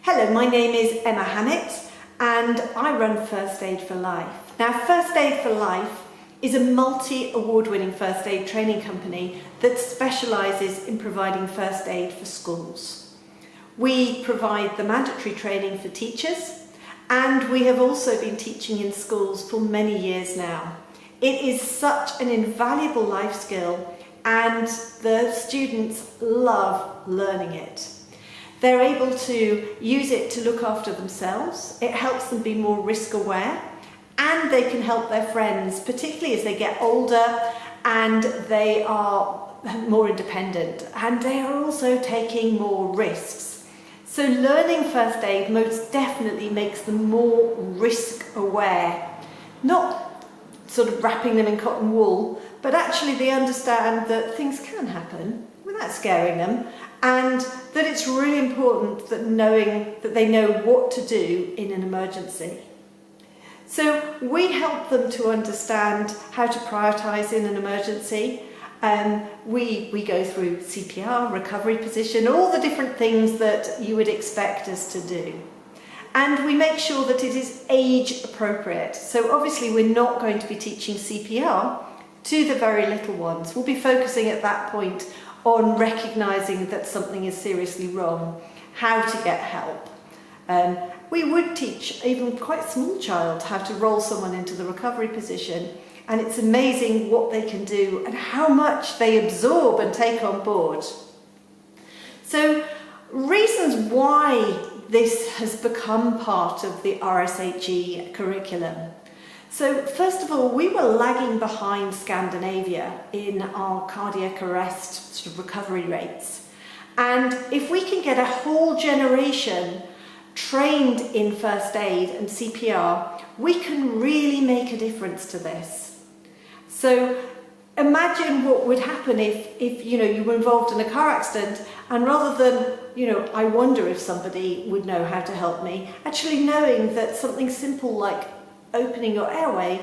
Hello, my name is Emma Hammett and I run First Aid for Life. Now, First Aid for Life is a multi-award-winning first aid training company that specialises in providing first aid for schools. We provide the mandatory training for teachers, and we have also been teaching in schools for many years now. It is such an invaluable life skill and the students love learning it. They're able to use it to look after themselves. It helps them be more risk aware, and they can help their friends, particularly as they get older and they are more independent, and they are also taking more risks. So learning first aid most definitely makes them more risk aware, not sort of wrapping them in cotton wool, but actually they understand that things can happen without scaring them, and that it's really important that they know what to do in an emergency. So we help them to understand how to prioritise in an emergency. We go through CPR, recovery position, all the different things that you would expect us to do. And we make sure that it is age appropriate. So obviously we're not going to be teaching CPR to the very little ones. We'll be focusing at that point on recognising that something is seriously wrong, how to get help. We would teach even quite a small child how to roll someone into the recovery position, and it's amazing what they can do and how much they absorb and take on board. So, reasons why this has become part of the RSHE curriculum. So first of all, we were lagging behind Scandinavia in our cardiac arrest sort of recovery rates. And if we can get a whole generation trained in first aid and CPR, we can really make a difference to this. So imagine what would happen if you were involved in a car accident, and rather than, I wonder if somebody would know how to help me, actually knowing that something simple like opening your airway,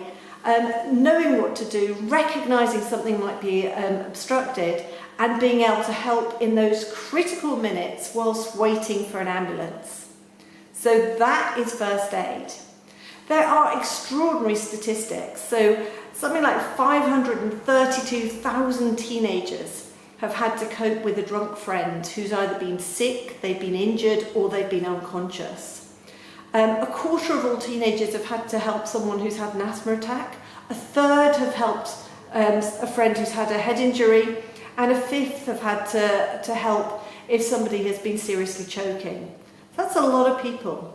knowing what to do, recognising something might be obstructed, and being able to help in those critical minutes whilst waiting for an ambulance. So that is first aid. There are extraordinary statistics. So something like 532,000 teenagers have had to cope with a drunk friend who's either been sick, they've been injured, or they've been unconscious. A quarter of all teenagers have had to help someone who's had an asthma attack. A third have helped a friend who's had a head injury, and a fifth have had to help if somebody has been seriously choking. That's a lot of people.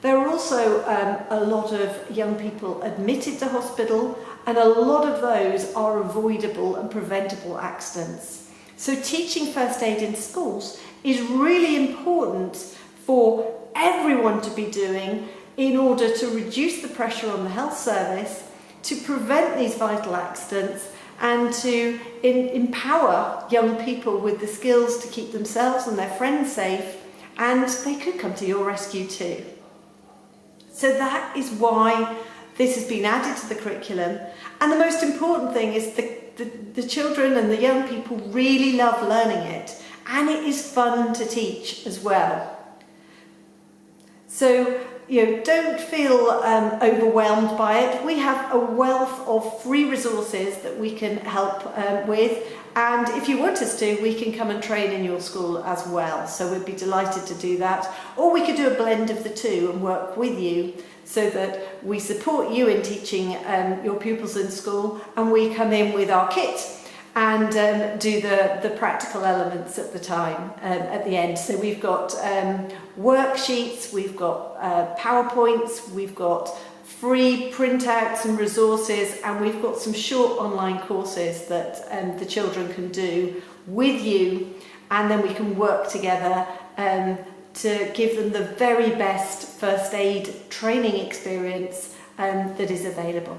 There are also a lot of young people admitted to hospital, and a lot of those are avoidable and preventable accidents. So teaching first aid in schools is really important for everyone to be doing in order to reduce the pressure on the health service, to prevent these vital accidents, and to empower young people with the skills to keep themselves and their friends safe, and they could come to your rescue too. So that is why this has been added to the curriculum, and the most important thing is the children and the young people really love learning it, and it is fun to teach as well. So, don't feel overwhelmed by it. We have a wealth of free resources that we can help with, and if you want us to, we can come and train in your school as well. So we'd be delighted to do that. Or we could do a blend of the two and work with you so that we support you in teaching your pupils in school, and we come in with our kit and do the practical elements at the time, at the end. So we've got worksheets, we've got PowerPoints, we've got free printouts and resources, and we've got some short online courses that the children can do with you, and then we can work together to give them the very best first aid training experience that is available.